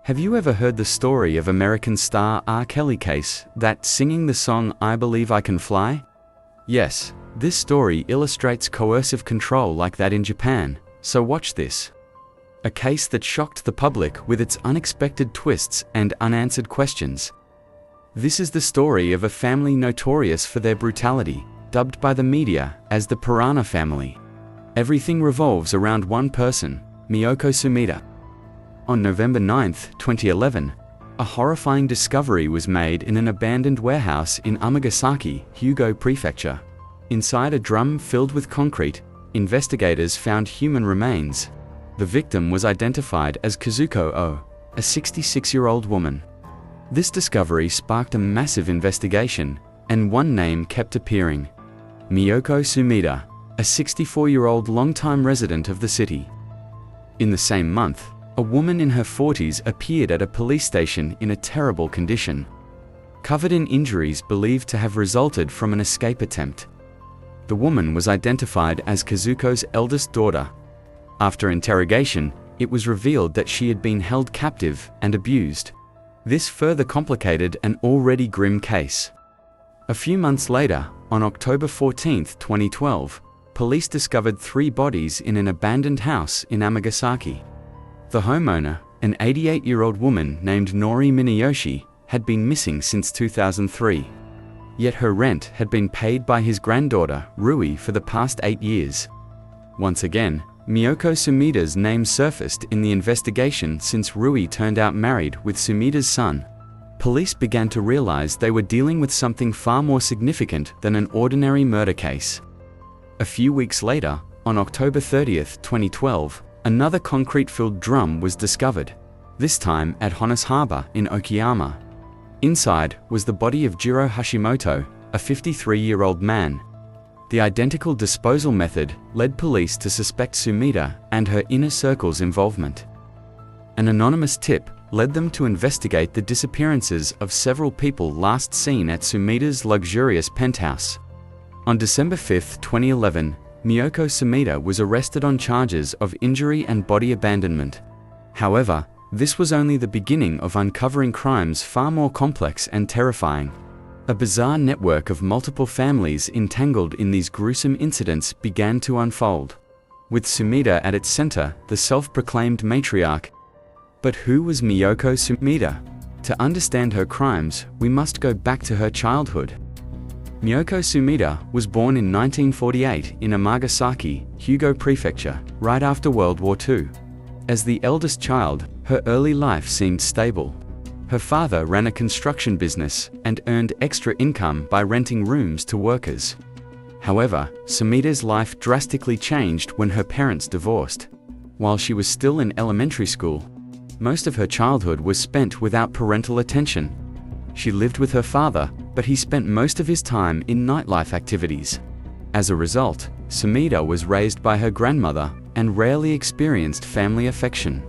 Have you ever heard the story of American star R. Kelly Case, that singing the song I Believe I Can Fly? Yes, this story illustrates coercive control like that in Japan, so watch this. A case that shocked the public with its unexpected twists and unanswered questions. This is the story of a family notorious for their brutality, dubbed by the media as the Piranha Family. Everything revolves around one person, Miyoko Sumida. On November 9, 2011, a horrifying discovery was made in an abandoned warehouse in Amagasaki, Hyōgo Prefecture. Inside a drum filled with concrete, investigators found human remains. The victim was identified as Kazuko Oh, a 66-year-old woman. This discovery sparked a massive investigation, and one name kept appearing: Miyoko Sumida, a 64-year-old longtime resident of the city. In the same month, a woman in her 40s appeared at a police station in a terrible condition, covered in injuries believed to have resulted from an escape attempt. The woman was identified as Kazuko's eldest daughter. After interrogation, it was revealed that she had been held captive and abused. This further complicated an already grim case. A few months later, on October 14, 2012, police discovered 3 bodies in an abandoned house in Amagasaki. The homeowner, an 88-year-old woman named Nori Minayoshi, had been missing since 2003. Yet her rent had been paid by his granddaughter, Rui, for the past 8 years. Once again, Miyoko Sumida's name surfaced in the investigation since Rui turned out married with Sumida's son. Police began to realize they were dealing with something far more significant than an ordinary murder case. A few weeks later, on October 30, 2012, another concrete-filled drum was discovered, this time at Honus Harbor in Okayama. Inside was the body of Jiro Hashimoto, a 53-year-old man. The identical disposal method led police to suspect Sumida and her inner circle's involvement. An anonymous tip led them to investigate the disappearances of several people last seen at Sumida's luxurious penthouse. On December 5, 2011, Miyoko Sumida was arrested on charges of injury and body abandonment. However, this was only the beginning of uncovering crimes far more complex and terrifying. A bizarre network of multiple families entangled in these gruesome incidents began to unfold, with Sumida at its center, the self-proclaimed matriarch. But who was Miyoko Sumida? To understand her crimes, we must go back to her childhood. Miyoko Sumida was born in 1948 in Amagasaki, Hyōgo Prefecture, right after World War II. As the eldest child, her early life seemed stable. Her father ran a construction business and earned extra income by renting rooms to workers. However, Sumida's life drastically changed when her parents divorced. While she was still in elementary school, most of her childhood was spent without parental attention. She lived with her father, but he spent most of his time in nightlife activities. As a result, Sumida was raised by her grandmother and rarely experienced family affection.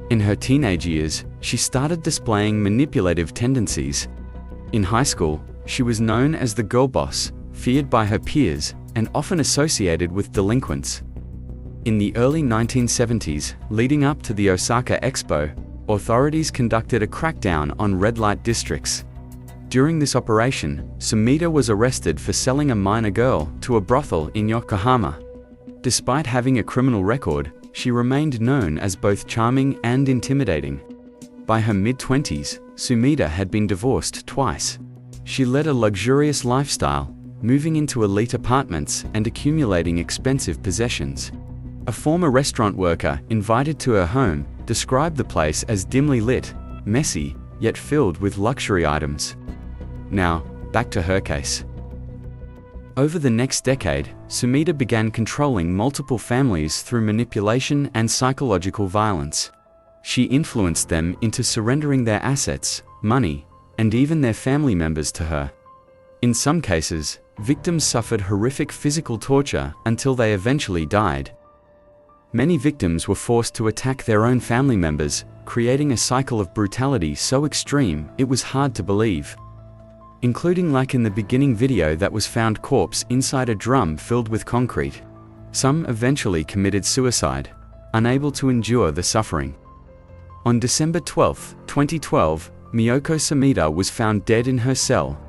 In her teenage years, she started displaying manipulative tendencies. In high school, she was known as the girl boss, feared by her peers, and often associated with delinquents. In the early 1970s, leading up to the Osaka Expo, authorities conducted a crackdown on red light districts. During this operation, Sumida was arrested for selling a minor girl to a brothel in Yokohama. Despite having a criminal record, she remained known as both charming and intimidating. By her mid-20s, Sumida had been divorced twice. She led a luxurious lifestyle, moving into elite apartments and accumulating expensive possessions. A former restaurant worker invited to her home described the place as dimly lit, messy, yet filled with luxury items. Now, back to her case. Over the next decade, Sumida began controlling multiple families through manipulation and psychological violence. She influenced them into surrendering their assets, money, and even their family members to her. In some cases, victims suffered horrific physical torture until they eventually died. Many victims were forced to attack their own family members, creating a cycle of brutality so extreme it was hard to believe. Including like in the beginning video that was found corpse inside a drum filled with concrete. Some eventually committed suicide, unable to endure the suffering. On December 12, 2012, Miyoko Sumida was found dead in her cell.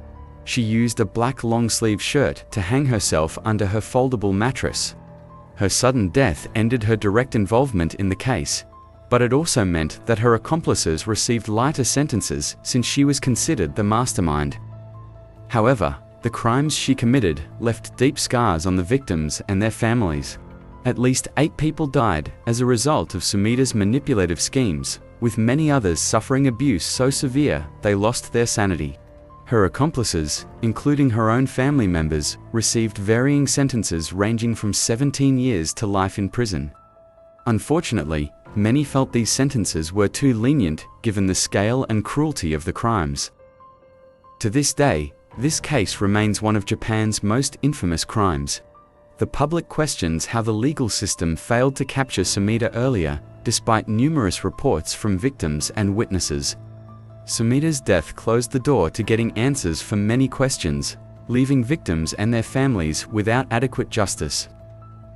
She used a black long-sleeve shirt to hang herself under her foldable mattress. Her sudden death ended her direct involvement in the case, but it also meant that her accomplices received lighter sentences since she was considered the mastermind. However, the crimes she committed left deep scars on the victims and their families. At least 8 people died as a result of Sumida's manipulative schemes, with many others suffering abuse so severe they lost their sanity. Her accomplices, including her own family members, received varying sentences ranging from 17 years to life in prison. Unfortunately, many felt these sentences were too lenient given the scale and cruelty of the crimes. To this day, this case remains one of Japan's most infamous crimes. The public questions how the legal system failed to capture Sumida earlier, despite numerous reports from victims and witnesses. Sumida's death closed the door to getting answers for many questions, leaving victims and their families without adequate justice.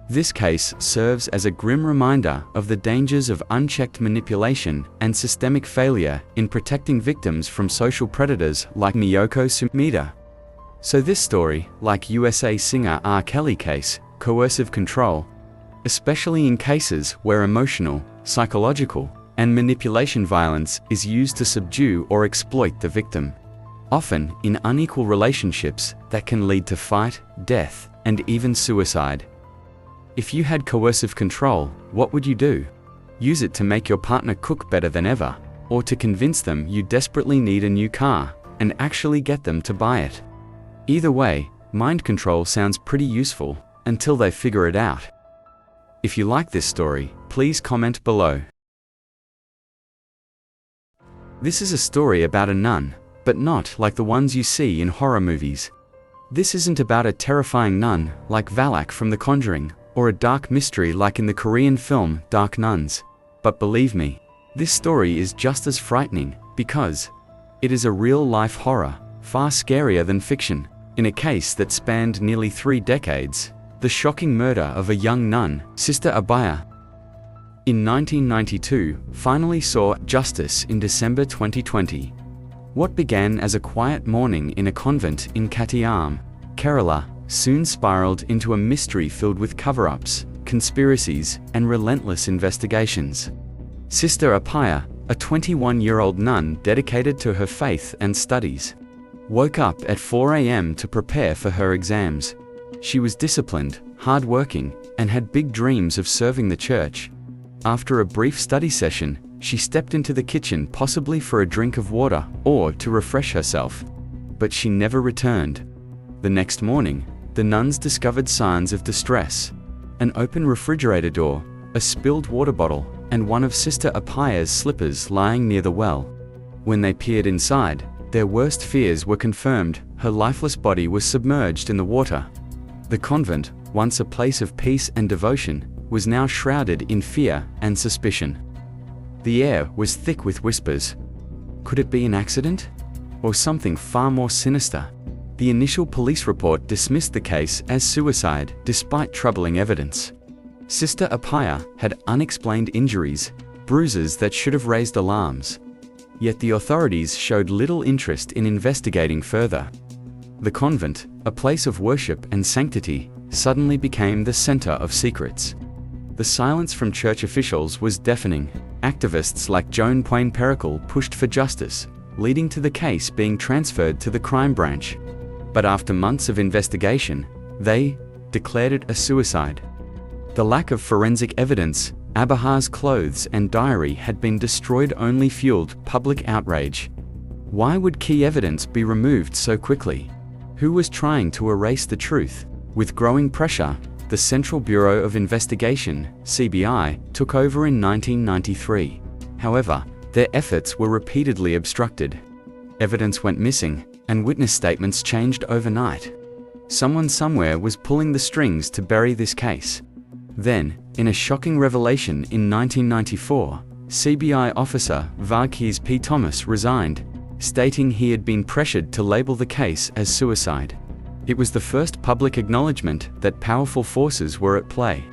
This case serves as a grim reminder of the dangers of unchecked manipulation and systemic failure in protecting victims from social predators like Miyoko Sumida. So this story, like USA singer R. Kelly case, coercive control, especially in cases where emotional, psychological, and manipulation violence is used to subdue or exploit the victim, often in unequal relationships that can lead to fight, death, and even suicide. If you had coercive control, what would you do? Use it to make your partner cook better than ever, or to convince them you desperately need a new car, and actually get them to buy it. Either way, mind control sounds pretty useful, until they figure it out. If you like this story, please comment below. This is a story about a nun, but not like the ones you see in horror movies. This isn't about a terrifying nun like Valak from The Conjuring, or a dark mystery like in the Korean film Dark Nuns. But believe me, this story is just as frightening, because it is a real-life horror, far scarier than fiction. In a case that spanned nearly 3 decades, the shocking murder of a young nun, Sister Abaya, in 1992, finally saw justice in December 2020. What began as a quiet morning in a convent in Kottayam, Kerala, soon spiraled into a mystery filled with cover-ups, conspiracies, and relentless investigations. Sister Apaya, a 21-year-old nun dedicated to her faith and studies, woke up at 4 a.m. to prepare for her exams. She was disciplined, hardworking, and had big dreams of serving the church. After a brief study session, she stepped into the kitchen possibly for a drink of water or to refresh herself. But she never returned. The next morning, the nuns discovered signs of distress: an open refrigerator door, a spilled water bottle, and one of Sister Apaya's slippers lying near the well. When they peered inside, their worst fears were confirmed. Her lifeless body was submerged in the water. The convent, once a place of peace and devotion, was now shrouded in fear and suspicion. The air was thick with whispers. Could it be an accident? Or something far more sinister? The initial police report dismissed the case as suicide, despite troubling evidence. Sister Apaya had unexplained injuries, bruises that should have raised alarms. Yet the authorities showed little interest in investigating further. The convent, a place of worship and sanctity, suddenly became the center of secrets. The silence from church officials was deafening. Activists like Joan Payne Pericle pushed for justice, leading to the case being transferred to the crime branch. But after months of investigation, they declared it a suicide. The lack of forensic evidence, Abaha's clothes and diary had been destroyed only fueled public outrage. Why would key evidence be removed so quickly? Who was trying to erase the truth? With growing pressure, the Central Bureau of Investigation, CBI, took over in 1993. However, their efforts were repeatedly obstructed. Evidence went missing, and witness statements changed overnight. Someone somewhere was pulling the strings to bury this case. Then, in a shocking revelation in 1994, CBI officer Varghese P. Thomas resigned, stating he had been pressured to label the case as suicide. It was the first public acknowledgement that powerful forces were at play.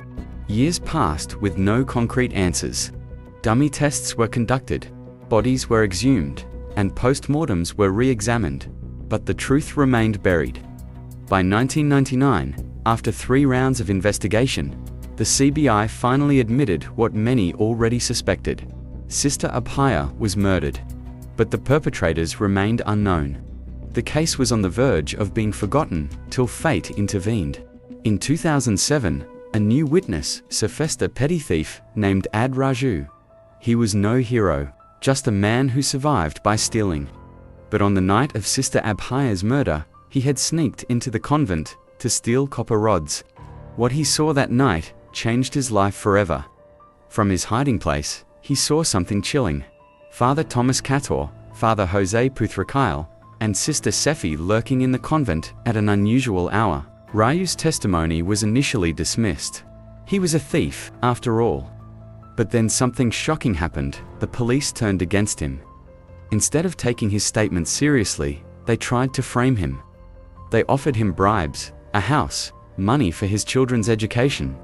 Years passed with no concrete answers. Dummy tests were conducted, bodies were exhumed, and post-mortems were re-examined, but the truth remained buried. By 1999, after 3 rounds of investigation, the CBI finally admitted what many already suspected. Sister Abhaya was murdered, but the perpetrators remained unknown. The case was on the verge of being forgotten till fate intervened. In 2007, a new witness surfaced, a petty thief named Ad Raju. He was no hero, just a man who survived by stealing. But on the night of Sister Abhaya's murder, he had sneaked into the convent to steal copper rods. What he saw that night changed his life forever. From his hiding place, he saw something chilling. Father Thomas Kator, Father Jose Puthrakal, and Sister Sephi lurking in the convent at an unusual hour. Raju's testimony was initially dismissed. He was a thief, after all. But then something shocking happened. The police turned against him. Instead of taking his statement seriously, they tried to frame him. They offered him bribes, a house, money for his children's education.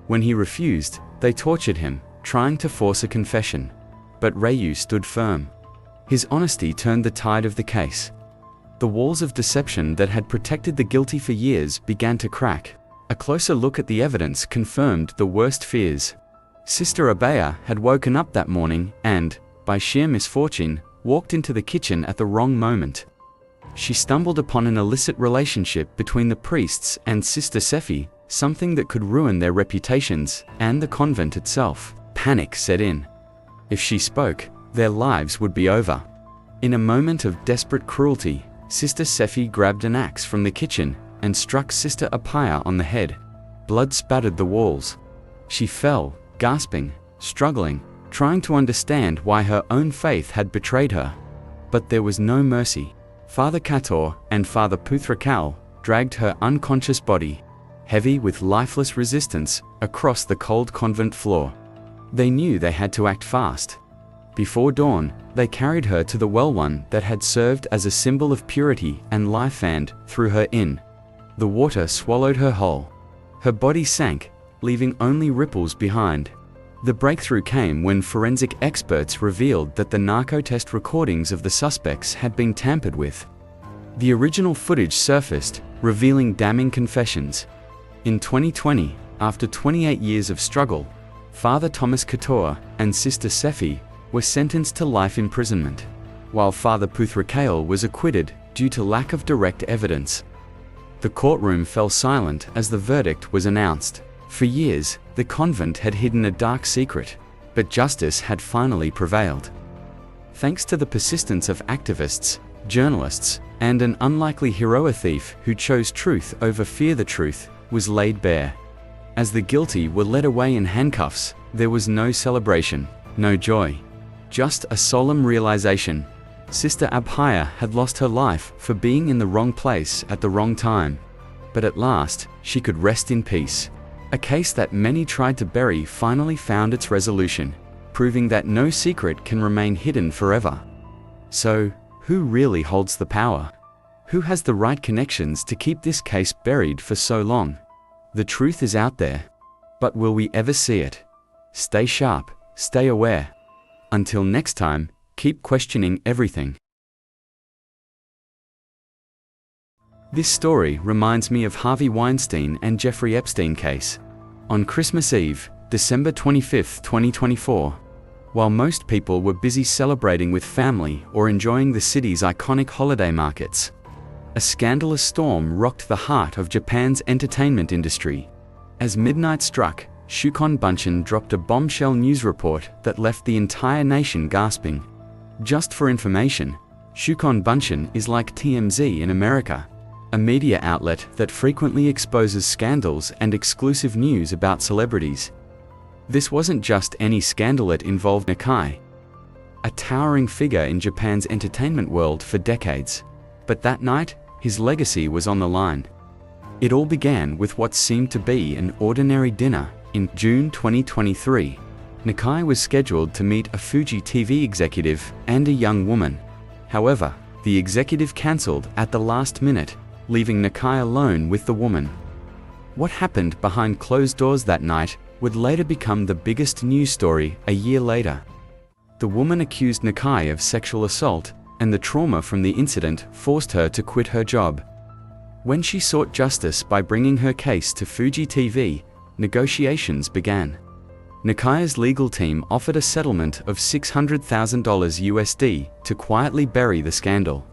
When he refused, they tortured him, trying to force a confession. But Raju stood firm. His honesty turned the tide of the case. The walls of deception that had protected the guilty for years began to crack. A closer look at the evidence confirmed the worst fears. Sister Abhaya had woken up that morning and, by sheer misfortune, walked into the kitchen at the wrong moment. She stumbled upon an illicit relationship between the priests and Sister Sephi, something that could ruin their reputations and the convent itself. Panic set in. If she spoke, their lives would be over. In a moment of desperate cruelty, Sister Sephi grabbed an axe from the kitchen and struck Sister Abhaya on the head. Blood spattered the walls. She fell, gasping, struggling, trying to understand why her own faith had betrayed her. But there was no mercy. Father Kator and Father Puthrakal dragged her unconscious body, heavy with lifeless resistance, across the cold convent floor. They knew they had to act fast. Before dawn, they carried her to the well one that had served as a symbol of purity and life and threw her in. The water swallowed her whole. Her body sank, leaving only ripples behind. The breakthrough came when forensic experts revealed that the narco test recordings of the suspects had been tampered with. The original footage surfaced, revealing damning confessions. In 2020, after 28 years of struggle, Father Thomas Kator and Sister Sephi were sentenced to life imprisonment, while Father Puthrakal was acquitted due to lack of direct evidence. The courtroom fell silent as the verdict was announced. For years, the convent had hidden a dark secret, but justice had finally prevailed. Thanks to the persistence of activists, journalists, and an unlikely hero, a thief who chose truth over fear, the truth was laid bare. As the guilty were led away in handcuffs, there was no celebration, no joy. Just a solemn realization. Sister Abhaya had lost her life for being in the wrong place at the wrong time. But at last, she could rest in peace. A case that many tried to bury finally found its resolution, proving that no secret can remain hidden forever. So, who really holds the power? Who has the right connections to keep this case buried for so long? The truth is out there. But will we ever see it? Stay sharp, stay aware. Until next time, keep questioning everything. This story reminds me of Harvey Weinstein and Jeffrey Epstein case. On Christmas Eve, December 25, 2024, while most people were busy celebrating with family or enjoying the city's iconic holiday markets, a scandalous storm rocked the heart of Japan's entertainment industry. As midnight struck, Shukon Bunchen dropped a bombshell news report that left the entire nation gasping. Just for information, Shukon Bunchen is like TMZ in America, a media outlet that frequently exposes scandals and exclusive news about celebrities. This wasn't just any scandal, it involved Nakai, a towering figure in Japan's entertainment world for decades. But that night, his legacy was on the line. It all began with what seemed to be an ordinary dinner. In June 2023, Nakai was scheduled to meet a Fuji TV executive and a young woman. However, the executive cancelled at the last minute, leaving Nakai alone with the woman. What happened behind closed doors that night would later become the biggest news story a year later. The woman accused Nakai of sexual assault, and the trauma from the incident forced her to quit her job. When she sought justice by bringing her case to Fuji TV, negotiations began. Nakai's legal team offered a settlement of $600,000 USD to quietly bury the scandal.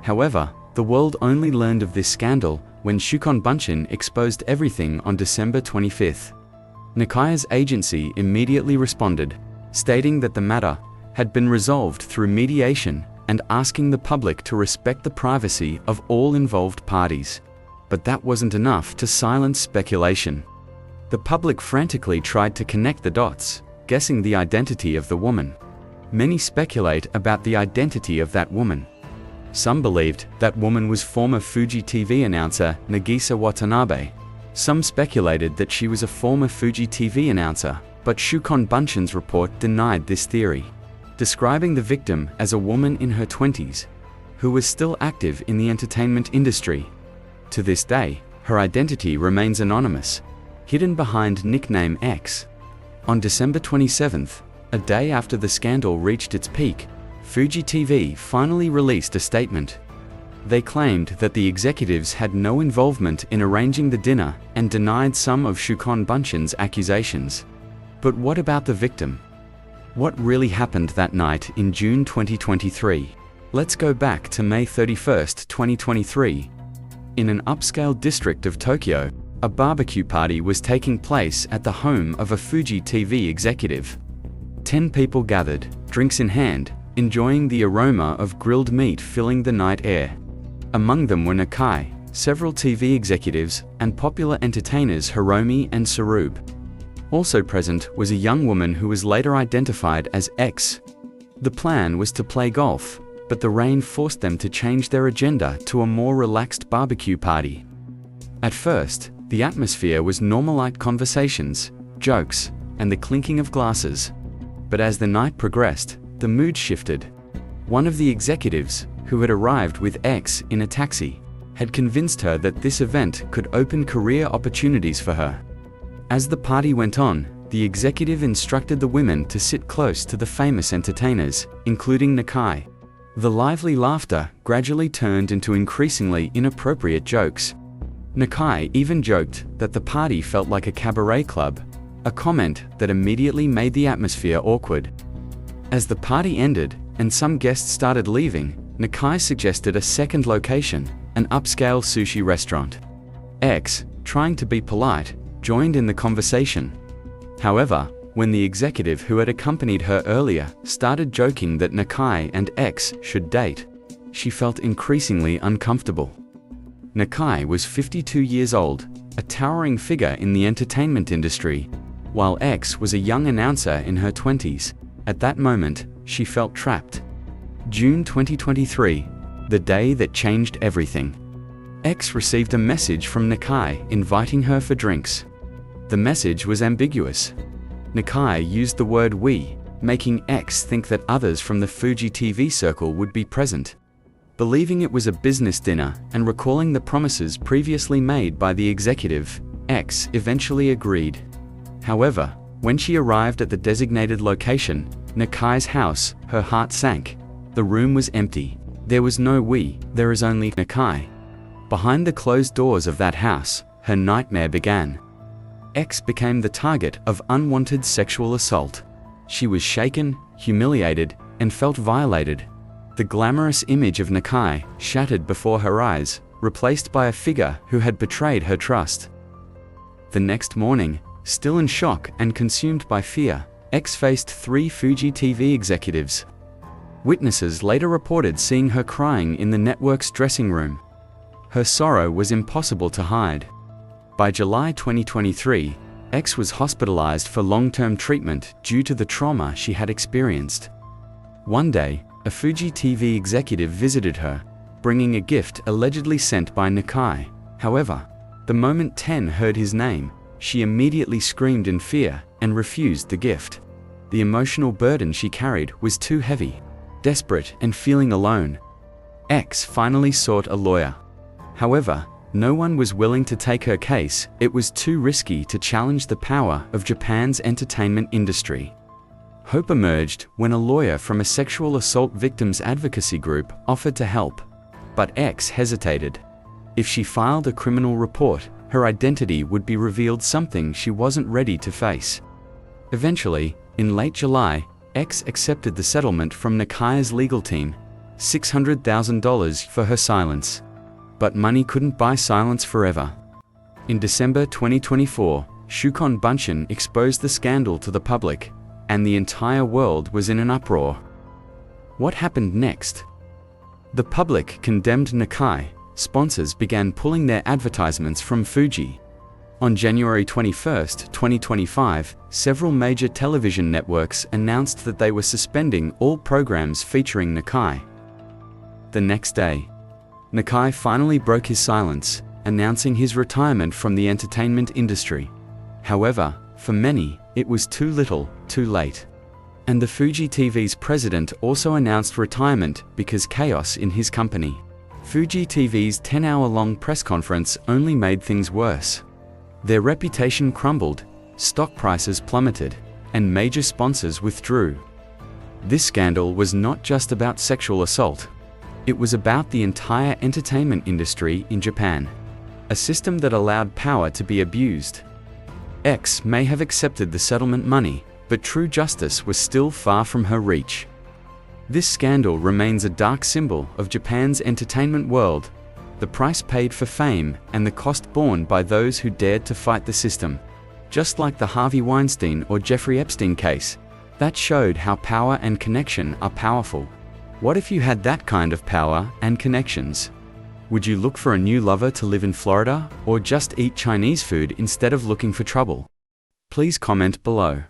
However, the world only learned of this scandal when Shukon Bunchen exposed everything on December 25. Nakai's agency immediately responded, stating that the matter had been resolved through mediation and asking the public to respect the privacy of all involved parties. But that wasn't enough to silence speculation. The public frantically tried to connect the dots, guessing the identity of the woman. Many speculate about the identity of that woman. Some believed that woman was former Fuji TV announcer Nagisa Watanabe. Some speculated that she was a former Fuji TV announcer, but Shukon Bunchen's report denied this theory, describing the victim as a woman in her 20s, who was still active in the entertainment industry. To this day, her identity remains anonymous, hidden behind nickname X. On December 27th, a day after the scandal reached its peak, Fuji TV finally released a statement. They claimed that the executives had no involvement in arranging the dinner and denied some of Shukon Bunchen's accusations. But what about the victim? What really happened that night in June 2023? Let's go back to May 31, 2023. In an upscale district of Tokyo, a barbecue party was taking place at the home of a Fuji TV executive. 10 people gathered, drinks in hand, enjoying the aroma of grilled meat filling the night air. Among them were Nakai, several TV executives, and popular entertainers Hiromi and Sarub. Also present was a young woman who was later identified as X. The plan was to play golf, but the rain forced them to change their agenda to a more relaxed barbecue party. At first, the atmosphere was normal conversations, jokes, and the clinking of glasses. But as the night progressed, the mood shifted. One of the executives, who had arrived with X in a taxi, had convinced her that this event could open career opportunities for her. As the party went on, the executive instructed the women to sit close to the famous entertainers, including Nakai. The lively laughter gradually turned into increasingly inappropriate jokes. Nakai even joked that the party felt like a cabaret club, a comment that immediately made the atmosphere awkward. As the party ended and some guests started leaving, Nakai suggested a second location, an upscale sushi restaurant. X, trying to be polite, joined in the conversation. However, when the executive who had accompanied her earlier started joking that Nakai and X should date, she felt increasingly uncomfortable. Nakai was 52 years old, a towering figure in the entertainment industry, while X was a young announcer in her 20s. At that moment, she felt trapped. June 2023, the day that changed everything. X received a message from Nakai inviting her for drinks. The message was ambiguous. Nakai used the word "we," making X think that others from the Fuji TV circle would be present. Believing it was a business dinner and recalling the promises previously made by the executive, X eventually agreed. However, when she arrived at the designated location, Nakai's house, her heart sank. The room was empty. There was no "we," there is only Nakai. Behind the closed doors of that house, her nightmare began. X became the target of unwanted sexual assault. She was shaken, humiliated, and felt violated. The glamorous image of Nakai shattered before her eyes, replaced by a figure who had betrayed her trust. The next morning, still in shock and consumed by fear, X faced 3 Fuji TV executives. Witnesses later reported seeing her crying in the network's dressing room. Her sorrow was impossible to hide. By July 2023, X was hospitalized for long-term treatment due to the trauma she had experienced. One day, a Fuji TV executive visited her, bringing a gift allegedly sent by Nakai. However, the moment Ten heard his name, she immediately screamed in fear and refused the gift. The emotional burden she carried was too heavy. Desperate and feeling alone, X finally sought a lawyer. However, No one was willing to take her case. It was too risky to challenge the power of Japan's entertainment industry. Hope emerged when a lawyer from a sexual assault victims advocacy group offered to help. But X hesitated. If she filed a criminal report, her identity would be revealed, something she wasn't ready to face. Eventually, in late July, X accepted the settlement from Nakai's legal team, $600,000 for her silence. But money couldn't buy silence forever. In December 2024, Shukon Bunchen exposed the scandal to the public, and the entire world was in an uproar. What happened next? The public condemned Nakai. Sponsors began pulling their advertisements from Fuji. On January 21, 2025, several major television networks announced that they were suspending all programs featuring Nakai. The next day, Nakai finally broke his silence, announcing his retirement from the entertainment industry. However, for many, it was too little, too late. And the Fuji TV's president also announced retirement because chaos in his company. Fuji TV's 10-hour-long press conference only made things worse. Their reputation crumbled, stock prices plummeted, and major sponsors withdrew. This scandal was not just about sexual assault. It was about the entire entertainment industry in Japan, a system that allowed power to be abused. X may have accepted the settlement money, but true justice was still far from her reach. This scandal remains a dark symbol of Japan's entertainment world, the price paid for fame and the cost borne by those who dared to fight the system. Just like the Harvey Weinstein or Jeffrey Epstein case, that showed how power and connection are powerful. What if you had that kind of power and connections? Would you look for a new lover to live in Florida, or just eat Chinese food instead of looking for trouble? Please comment below.